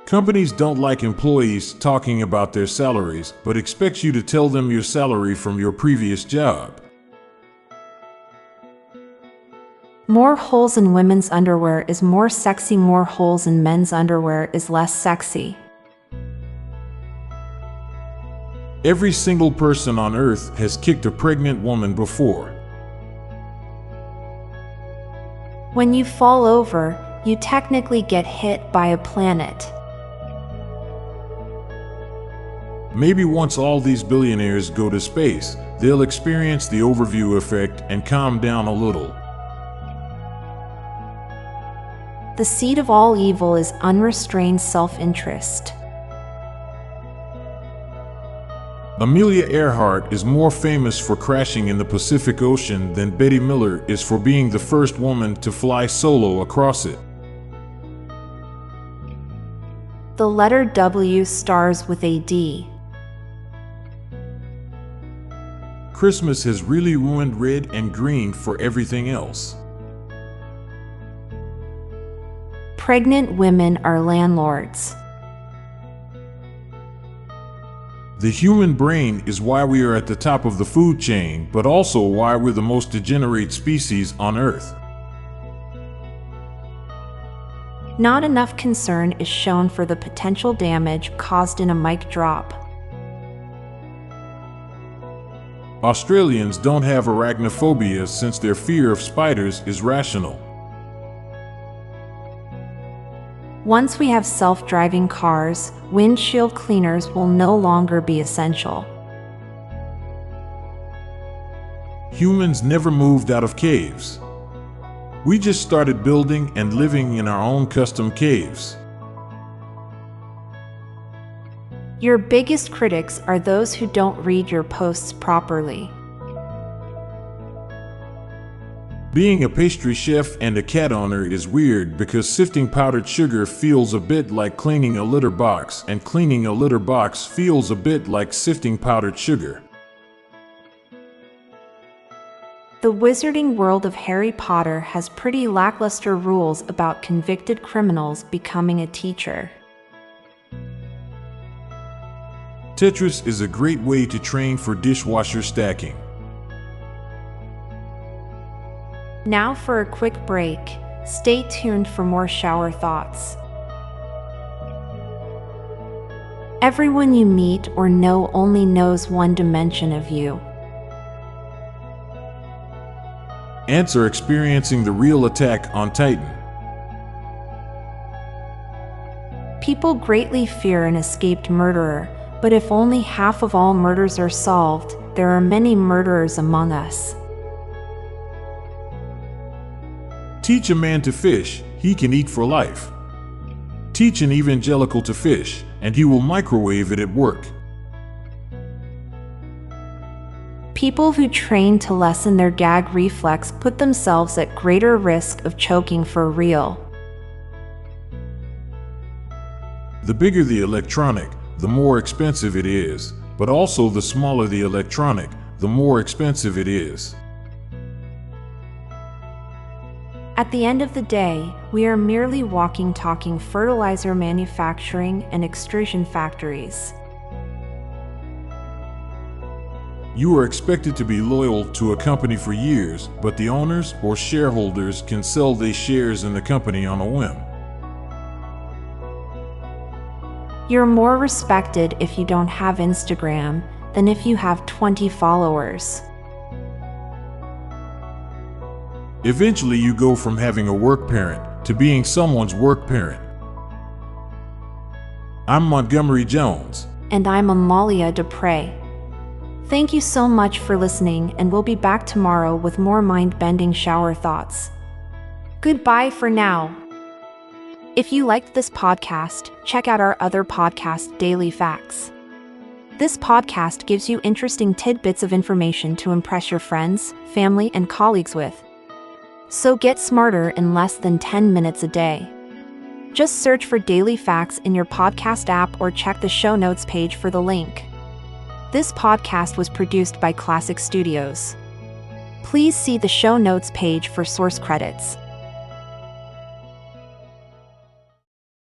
Companies don't like employees talking about their salaries, but expect you to tell them your salary from your previous job. More holes in women's underwear is more sexy. More holes in men's underwear is less sexy. Every single person on Earth has kicked a pregnant woman before. When you fall over, you technically get hit by a planet. Maybe once all these billionaires go to space, they'll experience the overview effect and calm down a little. The seed of all evil is unrestrained self-interest. Amelia Earhart is more famous for crashing in the Pacific Ocean than Betty Miller is for being the first woman to fly solo across it. The letter W starts with a D. Christmas has really ruined red and green for everything else. Pregnant women are landlords. The human brain is why we are at the top of the food chain, but also why we're the most degenerate species on Earth. Not enough concern is shown for the potential damage caused in a mic drop. Australians don't have arachnophobia since their fear of spiders is rational. Once we have self-driving cars, windshield cleaners will no longer be essential. Humans never moved out of caves. We just started building and living in our own custom caves. Your biggest critics are those who don't read your posts properly. Being a pastry chef and a cat owner is weird because sifting powdered sugar feels a bit like cleaning a litter box, and cleaning a litter box feels a bit like sifting powdered sugar. The wizarding world of Harry Potter has pretty lackluster rules about convicted criminals becoming a teacher. Tetris is a great way to train for dishwasher stacking. Now for a quick break. Stay tuned for more shower thoughts. Everyone you meet or know only knows one dimension of you. Ants are experiencing the real attack on Titan. People greatly fear an escaped murderer, but if only half of all murders are solved, there are many murderers among us. Teach a man to fish, he can eat for life. Teach an evangelical to fish, and he will microwave it at work. People who train to lessen their gag reflex put themselves at greater risk of choking for real. The bigger the electronic, the more expensive it is, but also the smaller the electronic, the more expensive it is. At the end of the day, we are merely walking, talking fertilizer manufacturing and extrusion factories. You are expected to be loyal to a company for years, but the owners or shareholders can sell their shares in the company on a whim. You're more respected if you don't have Instagram than if you have 20 followers. Eventually you go from having a work parent to being someone's work parent. I'm Montgomery Jones. And I'm Amalia Dupre. Thank you so much for listening, and we'll be back tomorrow with more mind-bending shower thoughts. Goodbye for now. If you liked this podcast, check out our other podcast, Daily Facts. This podcast gives you interesting tidbits of information to impress your friends, family, and colleagues with. So get smarter in less than 10 minutes a day. Just search for Daily Facts in your podcast app or check the show notes page for the link. This podcast was produced by Klassic Studios. Please see the show notes page for source credits.